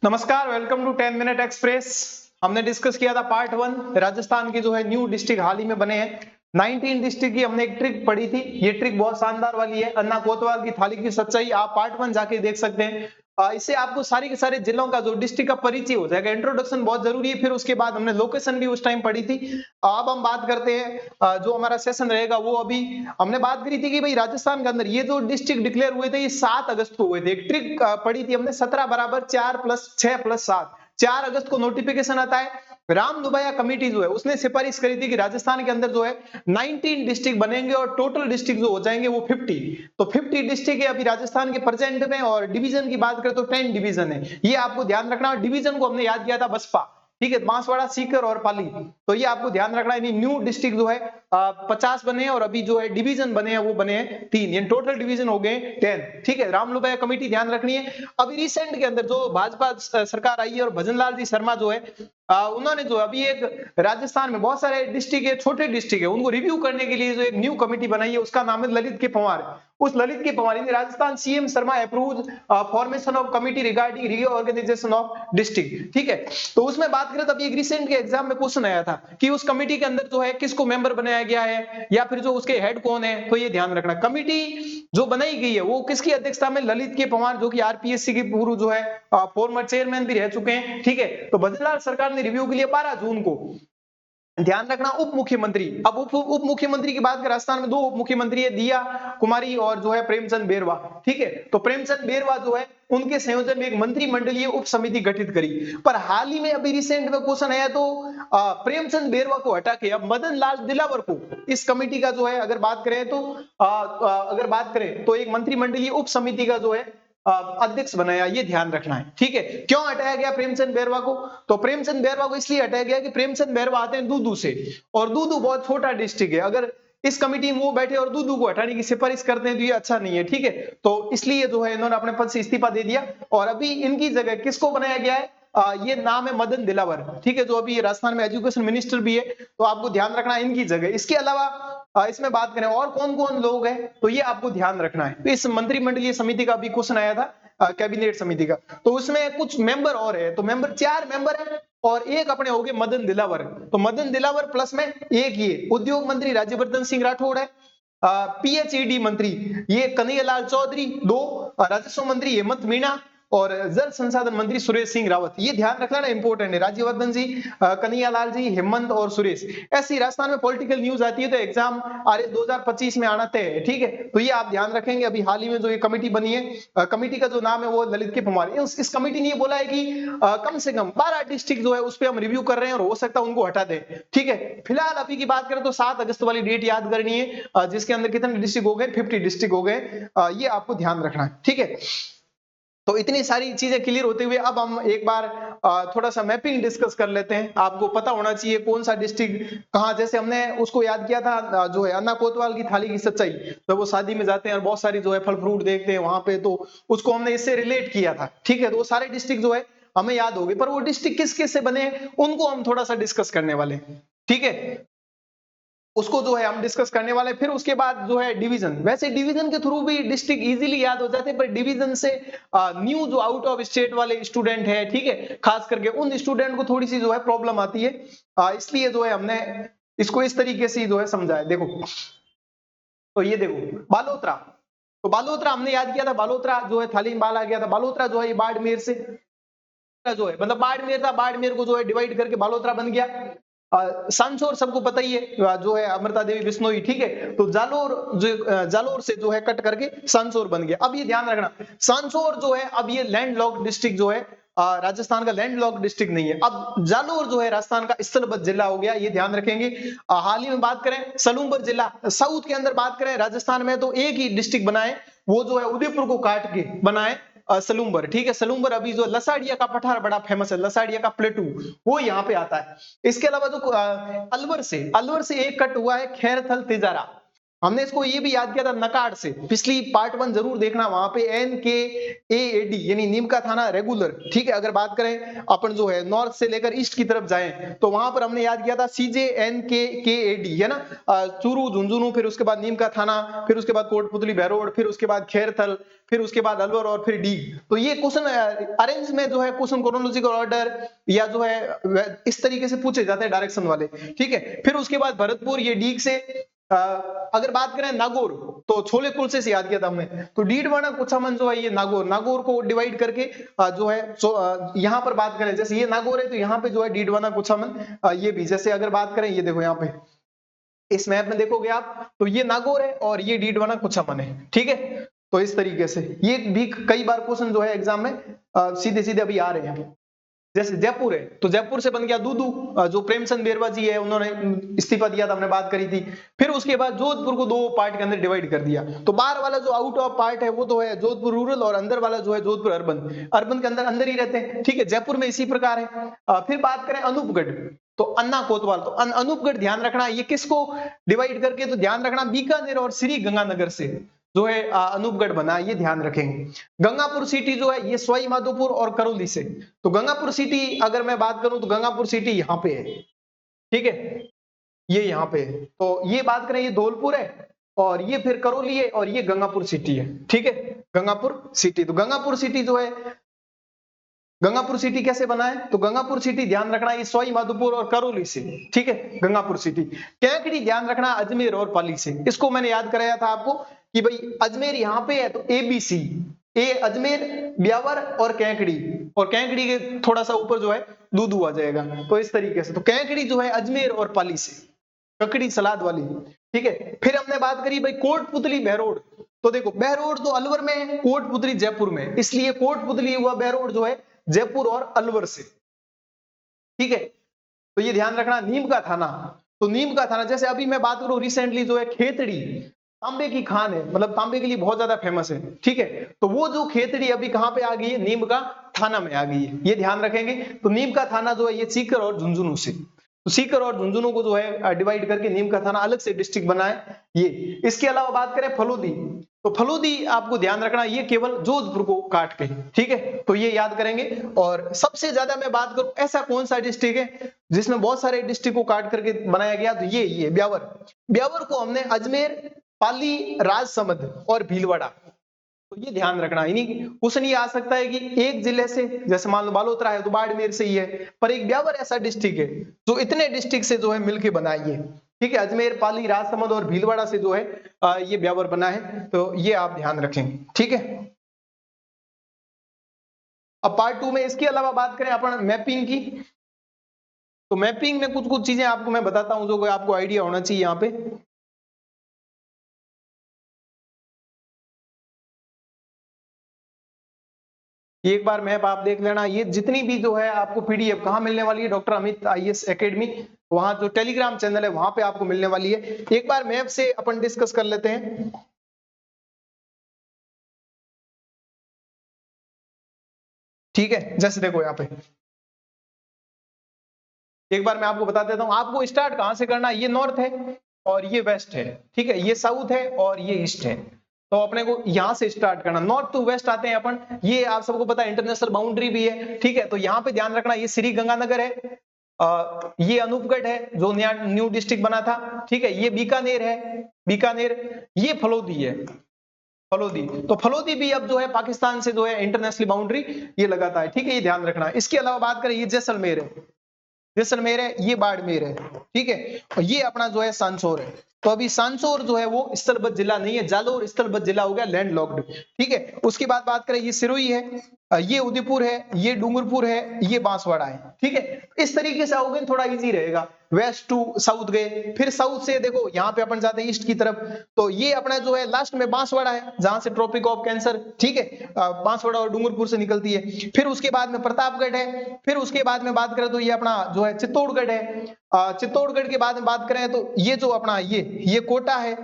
नमस्कार, welcome to 10 minute express. हमने discuss किया था पार्ट 1 राजस्थान की जो है न्यू डिस्ट्रिक्ट हाल ही में बने हैं 19 डिस्ट्रिक्ट की। हमने एक ट्रिक पढ़ी थी, ये ट्रिक बहुत शानदार वाली है, अन्ना कोतवाल की थाली की सच्चाई। आप पार्ट 1 जाके देख सकते हैं। इससे आपको सारी के सारे जिलों का जो डिस्ट्रिक्ट का परिचय हो जाएगा। इंट्रोडक्शन बहुत जरूरी है। फिर उसके बाद हमने लोकेशन भी उस टाइम पढ़ी थी। अब हम बात करते हैं जो हमारा सेशन रहेगा वो अभी हमने बात करी थी कि भाई राजस्थान के अंदर ये जो डिस्ट्रिक्ट डिक्लेयर हुए थे ये 7 अगस्त को हुए थे। एक ट्रिक पढ़ी थी हमने 17 बराबर 4 + 6 + 7। 4 अगस्त को नोटिफिकेशन आता है। राम दुबैया कमेटी जो है उसने सिफारिश करी थी कि राजस्थान के अंदर जो है 19 डिस्ट्रिक्ट बनेंगे और टोटल डिस्ट्रिक्ट जो हो जाएंगे वो 50। तो 50 डिस्ट्रिक्ट है अभी राजस्थान के प्रेजेंट में। और डिवीजन की बात करें तो 10 डिवीजन है, ये आपको ध्यान रखना। डिवीजन को हमने याद किया था बसपा, ठीक है, बांसवाड़ा, सीकर और पाली। तो ये आपको ध्यान रखना है। न्यू डिस्ट्रिक्ट जो है 50 बने हैं और अभी जो है डिवीजन बने हैं वो बने हैं 3, यानी टोटल डिवीजन हो गए 10। ठीक है, राम लुबैया कमेटी ध्यान रखनी है। अभी रिसेंट के अंदर जो भाजपा सरकार आई है और भजन लाल जी शर्मा जो है उन्होंने जो अभी एक राजस्थान में बहुत सारे डिस्ट्रिक्ट है, छोटे डिस्ट्रिक्ट है, उनको रिव्यू करने के लिए जो एक न्यू कमेटी बनाई है उसका नाम है ललित के पंवार। उस Lalit K Panwar Rajasthan CM Sharma approve formation of committee regarding reorganisation of district. ठीक है, तो उसमें बात करें तो अभी एक रिसेंट के एग्जाम में क्वेश्चन आया था कि उस कमेटी के अंदर जो है किसको मेंबर बनाया गया है या फिर जो उसके हेड कौन है। तो ये ध्यान रखना, कमेटी जो बनाई गई है वो किसकी अध्यक्षता में, ललित के पंवार जो कि आरपीएससी के पूर्व जो है फॉर्मर चेयरमैन भी रह चुके हैं। ठीक है, तो भजनलाल सरकार ने रिव्यू के लिए 12 जून को ध्यान रखना उप मुख्यमंत्री। अब उप मुख्यमंत्री की बात करें, राजस्थान में 2 उप मुख्यमंत्री है, दिया कुमारी और जो है प्रेमचंद बेरवा। ठीक है, तो प्रेमचंद बेरवा जो है उनके संयोजन में एक मंत्रिमंडलीय उप समिति गठित करी। पर हाल ही में अभी रिसेंट में क्वेश्चन आया तो प्रेमचंद बेरवा को हटा के अब मदन लाल दिलावर को इस कमेटी का जो है अगर बात करें तो एक मंत्रिमंडलीय उप समिति का जो है अध्यक्ष बनाया। ये ध्यान रखना है। ठीक है, क्यों हटाया गया प्रेमचंद बेरवा को? तो प्रेमचंद बेरवा को इसलिए हटाया गया कि प्रेमचंद बेरवा आते हैं दूदू से और दूदू बहुत छोटा डिस्ट्रिक्ट है। अगर इस कमेटी में वो बैठे और दूदू को हटाने की सिफारिश करते हैं तो ये अच्छा नहीं है। ठीक है, तो इसलिए जो है इन्होंने अपने पद से इस्तीफा दे दिया और अभी इनकी जगह किसको बनाया गया है? ये नाम है मदन दिलावर। ठीक है, जो अभी राजस्थान में एजुकेशन मिनिस्टर भी है, तो आपको ध्यान रखना इनकी जगह। इसके अलावा इसमें बात करें और कौन कौन लोग हैं तो ये आपको ध्यान रखना है। तो इस मंत्रिमंडलीय समिति का भी क्वेश्चन आया था, कैबिनेट समिति का, तो उसमें कुछ मेंबर और है। तो मेंबर 4 मेंबर है और एक अपने हो गए मदन दिलावर। तो मदन दिलावर प्लस में एक ये उद्योग मंत्री राज्यवर्धन सिंह राठौड़ है, पीएचईडी मंत्री ये कन्हैयालाल चौधरी 2, राजस्व मंत्री हेमंत मीणा और जल संसाधन मंत्री सुरेश सिंह रावत। ये ध्यान रखना ना, इंपॉर्टेंट है। राज्यवर्धन जी, कन्हैयालाल जी, हेमंत और सुरेश। ऐसी राजस्थान में पॉलिटिकल न्यूज आती है तो एग्जाम आरएस 2025 में आना तय है। ठीक है, तो ये आप ध्यान रखेंगे। अभी हाल ही में जो ये कमेटी बनी है, कमेटी का जो नाम है वो ललित के पंवार। इस कमेटी ने ये बोला है कि कम से कम 12 डिस्ट्रिक्ट जो है उस पर हम रिव्यू कर रहे हैं और हो सकता है उनको हटा दें। ठीक है, फिलहाल अभी की बात करें तो 7 अगस्त वाली डेट याद करनी है, जिसके अंदर कितने डिस्ट्रिक्ट हो गए, 50 डिस्ट्रिक्ट हो गए। ये आपको ध्यान रखना है। ठीक है, तो इतनी सारी चीजें क्लियर होते हुए अब हम एक बार थोड़ा सा मैपिंग डिस्कस कर लेते हैं। आपको पता होना चाहिए कौन सा डिस्ट्रिक्ट कहाँ, जैसे हमने उसको याद किया था जो है अन्ना कोतवाल की थाली की सच्चाई, तो वो शादी में जाते हैं और बहुत सारी जो है फल फ्रूट देखते हैं वहां पे, तो उसको हमने इससे रिलेट किया था। ठीक है, तो वो सारे डिस्ट्रिक्ट जो है हमें याद हो गए, पर वो डिस्ट्रिक्ट किस किस से बने उनको हम थोड़ा सा डिस्कस करने वाले हैं। ठीक है, उसको जो है हम डिस्कस करने वाले हैं। फिर उसके बाद जो है डिवीजन, वैसे डिवीजन के थ्रू भी डिस्ट्रिक्ट इजीली याद हो जाते हैं, पर डिवीजन से न्यू जो आउट ऑफ स्टेट वाले स्टूडेंट है, ठीक है, खास करके उन स्टूडेंट को थोड़ी सी जो है प्रॉब्लम आती है। इसलिए जो है हमने इसको इस तरीके से जो है समझाया। देखो, तो ये देखो बालोतरा, तो बालोतरा हमने याद किया था, बालोतरा जो है थाली में बाल आ गया था। बालोतरा जो है ये बाड़मेर से जो है, मतलब बाड़मेर था, बाड़मेर को जो है डिवाइड करके बालोतरा बन गया। सांसोर सबको पता ही है, जो है अमृता देवी बिश्नोई। ठीक है, तो जालोर से जो है कट करके सांसोर बन गया। अब ये ध्यान रखना, सांसोर जो है अब ये लैंड लॉक डिस्ट्रिक्ट जो है राजस्थान का लैंड लॉक डिस्ट्रिक्ट नहीं है। अब जालोर जो है राजस्थान का स्थलबद्ध जिला हो गया, ये ध्यान रखेंगे। हाल ही में बात करें सलूम्बर जिला साउथ के अंदर बात करें राजस्थान में, तो एक ही डिस्ट्रिक्ट बना है, वो जो है उदयपुर को काट के बना है सलूम्बर। ठीक है, सलूम्बर अभी जो लसाड़िया का पठार बड़ा फेमस है, लसाड़िया का प्लेटू वो यहाँ पे आता है। इसके अलावा जो अलवर से एक कट हुआ है खैरथल तिजारा, हमने इसको ये भी याद किया था नकाड से, पिछली पार्ट 1 जरूर देखना, वहां पे NKAAD यानी नीम का थाना रेगुलर, ठीक है। अगर बात करें अपन जो है नॉर्थ से लेकर ईस्ट की तरफ जाएं तो वहां पर हमने याद किया था CJNKKAD, है ना, चूरू झुंझुनू, फिर उसके बाद नीम का थाना, फिर उसके बाद कोटपुतली बहरोड, फिर उसके बाद खैरथल, फिर उसके बाद अलवर और फिर डी। तो ये क्वेश्चन अरेंज में जो है क्वेश्चन क्रोनोलॉजिकल ऑर्डर या जो है इस तरीके से पूछे जाते हैं डायरेक्शन वाले, ठीक है। फिर उसके बाद भरतपुर, ये डी से अगर बात करें नागौर तो छोले कुलचे से याद किया था हमने, तो डीडवाना कुछामन जो है ये नागौर को डिवाइड करके जो है यहां पर बात करें, जैसे ये नागौर है तो यहाँ पे जो है डीडवाना कुछामन, ये भी जैसे अगर बात करें, ये देखो यहाँ पे इस मैप में देखोगे आप तो ये नागौर है और ये डीडवाना कुछामन है, ठीक है। तो इस तरीके से ये भी कई बार क्वेश्चन जो है एग्जाम में सीधे सीधे अभी आ रहे हैं। जैसे जयपुर है तो जयपुर से बन गया दूदू, जो प्रेमचंद बेरवा जी है उन्होंने इस्तीफा दिया था, हमने बात करी थी। फिर उसके बाद जोधपुर को 2 पार्ट के अंदर डिवाइड कर दिया, तो बाहर वाला जो आउट ऑफ पार्ट है वो तो है जोधपुर रूरल, और अंदर वाला जो है जोधपुर अर्बन के अंदर अंदर ही रहते हैं, ठीक है। जयपुर में इसी प्रकार है। फिर बात करें अनूपगढ़ तो अन्ना कोतवाल, तो अनूपगढ़ ध्यान रखना, ये किसको डिवाइड करके, तो ध्यान रखना बीकानेर और श्री गंगानगर से जो है अनूपगढ़ बना, ये ध्यान रखेंगे। गंगापुर सिटी जो है ये सवाई माधोपुर और करौली से, तो गंगापुर सिटी अगर मैं बात करूं तो गंगापुर सिटी यहाँ पे है, ठीक है, ये यहाँ पे है। तो ये बात करें, ये धौलपुर है और ये फिर करौली है और ये गंगापुर सिटी है, ठीक है, गंगापुर सिटी। तो गंगापुर सिटी जो है, गंगापुर सिटी कैसे बना है, तो गंगापुर सिटी ध्यान रखना ये सवाई माधोपुर और करौली से, ठीक है, गंगापुर सिटी। कैकड़ी ध्यान रखना अजमेर और पाली से, इसको मैंने याद कराया था आपको कि भाई अजमेर यहाँ पे है तो ABC, ए अजमेर, ब्यावर और कैकड़ी, और कैकड़ी के थोड़ा सा ऊपर जो है दूदू आ जाएगा। तो इस तरीके से तो कैकड़ी जो है अजमेर और पाली से, ककड़ी सलाद वाली, ठीक है। फिर हमने बात करी भाई कोटपुतली बहरोड, तो देखो बहरोड तो अलवर में है, कोटपुतली जयपुर में, इसलिए कोटपुतली हुआ बहरोड जो है जयपुर और अलवर से, ठीक है। तो ये ध्यान रखना। नीम का थाना, तो नीम का थाना जैसे अभी मैं बात करूं रिसेंटली जो है खेतड़ी, तांबे की खान है, मतलब तांबे के लिए बहुत ज्यादा फेमस है, ठीक है। तो वो जो खेतड़ी अभी कहां पे आ गई है, नीम का थाना में आ गई है, ये ध्यान रखेंगे। तो नीम का थाना जो है ये सीकर और झुंझुनू से, तो सीकर और झुंझुनू को जो है डिवाइड करके नीम का थाना अलग से डिस्ट्रिक्ट बना है ये। इसके अलावा बात करें फलोदी, तो फलोदी आपको ध्यान रखना ये केवल जोधपुर को काट के, ठीक है, तो ये याद करेंगे। और सबसे ज्यादा मैं बात करूं ऐसा कौन सा डिस्ट्रिक्ट है जिसमें बहुत सारे डिस्ट्रिक्ट को काट करके बनाया गया, तो ये ब्यावर को हमने अजमेर, पाली, राजसमंद और भीलवाड़ा, तो ये ध्यान रखना। यानी क्वेश्चन ये आ सकता है कि एक जिले से, जैसे मान लो बालोतरा है तो बाड़मेर से ही है, पर एक ब्यावर ऐसा डिस्ट्रिक्ट है जो इतने डिस्ट्रिक्ट से जो है मिलके बनाई है, ठीक है, अजमेर, पाली, राजसमंद और भीलवाड़ा से जो है ये ब्यावर बना है, तो ये आप ध्यान रखेंगे, ठीक है। अब पार्ट 2 में इसके अलावा बात करें अपन मैपिंग की, तो मैपिंग में कुछ चीजें आपको मैं बताता हूं जो आपको आइडिया होना चाहिए यहाँ पे। एक बार मैप आप देख लेना, ये जितनी भी जो है आपको PDF कहाँ मिलने वाली है, डॉक्टर अमित IAS एकेडमी, वहां जो टेलीग्राम चैनल है वहां पे आपको मिलने वाली है। एक बार मैप से अपन डिस्कस कर लेते हैं, ठीक है। जैसे देखो यहाँ पे एक बार मैं आपको बता देता हूँ, आपको स्टार्ट कहां से करना है, ये नॉर्थ है और ये वेस्ट है, ठीक है, ये साउथ है और ये ईस्ट है, तो अपने को यहां से स्टार्ट करना, नॉर्थ टू वेस्ट आते हैं अपन, ये आप सबको पता है इंटरनेशनल बाउंड्री भी है, ठीक है। तो यहाँ पे ध्यान रखना ये श्री गंगानगर है, ये अनूपगढ़ है जो नया न्यू डिस्ट्रिक्ट बना था, ठीक है, ये बीकानेर है, बीकानेर, ये फलोदी है, फलोदी, तो फलोदी भी अब जो है पाकिस्तान से जो है इंटरनेशनल बाउंड्री ये लगाता है, ठीक है, ये ध्यान रखना। इसके अलावा बात करें ये जैसलमेर है, जैसलमेर है, ये बाड़मेर है, ठीक है, और ये अपना जो है सांसौर है। तो अभी सांसौर जो है वो स्थलबद्ध जिला नहीं है, जालोर स्थलबद्ध जिला हो गया, लैंड लॉक्ड, ठीक है। उसके बाद बात करें ये सिरोही है, ये उदयपुर है, ये डूंगरपुर है, ये बांसवाड़ा है, ठीक है। इस तरीके से आओगे थोड़ा इजी रहेगा। वेस्ट टू साउथ गए, फिर साउथ से देखो यहाँ पे अपन जाते हैं ईस्ट की तरफ, तो ये अपना जो है लास्ट में बांसवाड़ा है जहां से ट्रॉपिक ऑफ कैंसर, ठीक है, बांसवाड़ा और डूंगरपुर से निकलती है। फिर उसके बाद में प्रतापगढ़ है, फिर उसके बाद में बात करें तो ये अपना जो है चित्तौड़गढ़ है, चित्तौड़गढ़ के बाद में बात करें तो ये जो अपना ये कोटा है,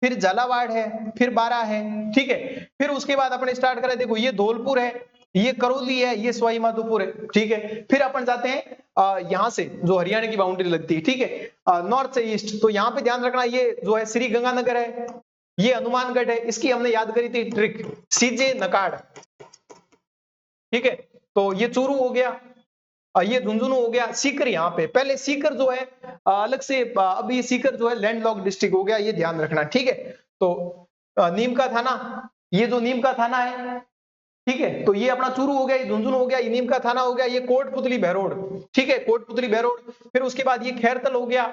फिर झालावाड़ है, फिर बारा है, ठीक है। फिर उसके बाद अपने स्टार्ट करें, देखो ये धौलपुर है, ये करौली है, ये सवाई माधोपुर है, ठीक है। फिर अपन जाते हैं यहाँ से जो हरियाणा की बाउंड्री लगती है, ठीक है, नॉर्थ से ईस्ट। तो यहाँ पे ध्यान रखना, ये जो है श्री गंगानगर है, ये हनुमानगढ़ है, इसकी हमने याद करी थी ट्रिक, सीजे नकाड़, ठीक है। तो ये चूरू हो गया, ये झुंझुनू हो गया, सीकर यहाँ पे, पहले सीकर जो है अलग से, अब ये सीकर जो है लैंडलॉक डिस्ट्रिक्ट हो गया, ये ध्यान रखना, ठीक है। तो नीम का थाना, ये जो नीम का थाना है, ठीक है, तो ये अपना चूरू हो गया, ये झुंझुनू हो गया, ये नीम का थाना हो गया, ये कोटपुतली बहरोड, ठीक है, कोटपुतली बहरोड। फिर उसके बाद ये खैरतल हो गया,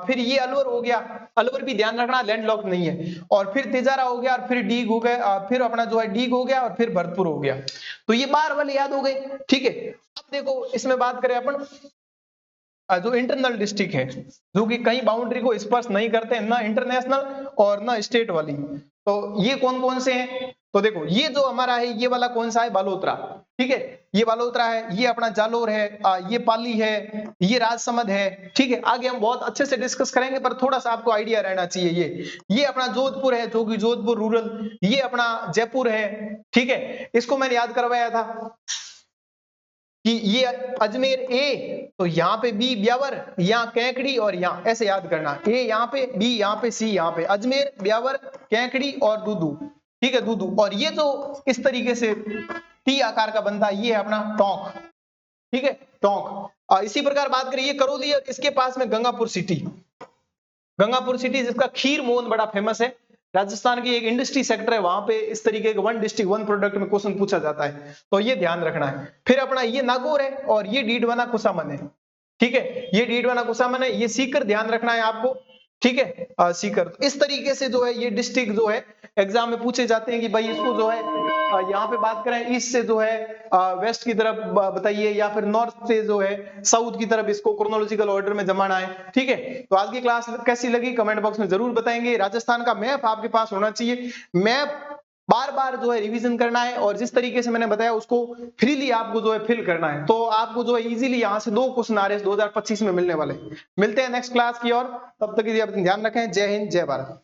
फिर ये अलवर हो गया, अलवर भी ध्यान रखना लैंडलॉक नहीं है, और फिर तिजारा हो गया, और फिर डीग हो गया, फिर अपना जो है डीग हो गया, और फिर भरतपुर हो गया। तो ये 12 वाले याद हो गए, ठीक है। अब देखो इसमें बात करें अपन जो इंटरनल डिस्ट्रिक्ट है, जो कि कहीं बाउंड्री को स्पर्श नहीं करते, ना इंटरनेशनल और ना स्टेट वाली, तो ये कौन कौन से हैं? तो देखो ये जो हमारा है, ये वाला कौन सा है? बालोतरा, ठीक है, ये बालोतरा है, ये अपना जालोर है, ये पाली है, ये राजसमंद है, ठीक है। आगे हम बहुत अच्छे से डिस्कस करेंगे, पर थोड़ा सा आपको आइडिया रहना चाहिए। ये अपना जोधपुर है, जो कि जोधपुर रूरल, ये अपना जयपुर है, ठीक है, इसको मैंने याद करवाया था कि ये अजमेर ए, तो यहाँ पे बी ब्यावर, यहाँ कैकड़ी, और यहाँ ऐसे याद करना, ए यहाँ पे, बी यहाँ पे, सी यहाँ पे, अजमेर, ब्यावर, कैकड़ी और दूदू, ठीक है, दूदू। और ये जो इस तरीके से टी आकार का बनता है, ये है अपना टोंक, ठीक है, टोंक। इसी प्रकार बात करिए करौली, इसके पास में गंगापुर सिटी, गंगापुर सिटी जिसका खीर मोहन बड़ा फेमस है, राजस्थान की एक इंडस्ट्री सेक्टर है, वहां पे इस तरीके का वन डिस्ट्रिक्ट वन प्रोडक्ट में क्वेश्चन पूछा जाता है, तो ये ध्यान रखना है। फिर अपना ये नागौर है, और ये डीडवाना कुसामन है, ठीक है, ये डीडवाना कुसामन है, ये सीकर ध्यान रखना है आपको, ठीक है, सीकर। तो इस तरीके से जो है ये डिस्ट्रिक्ट जो है एग्जाम में पूछे जाते हैं कि भाई इसको जो है यहाँ पे बात करें ईस्ट से जो है वेस्ट की तरफ बताइए, या फिर नॉर्थ से जो है साउथ की तरफ, इसको क्रोनोलॉजिकल ऑर्डर में जमाना है, ठीक है। तो आज की क्लास कैसी लगी कमेंट बॉक्स में जरूर बताएंगे। राजस्थान का मैप आपके पास होना चाहिए, मैप बार बार जो है रिवीजन करना है, और जिस तरीके से मैंने बताया उसको फ्रीली आपको जो है फिल करना है, तो आपको जो है इजीली यहाँ से 2 क्वेश्चन आ रहे हैं 2025 में मिलने वाले। मिलते हैं नेक्स्ट क्लास की ओर, तब तक के लिए अपना ध्यान रखें। जय हिंद, जय भारत।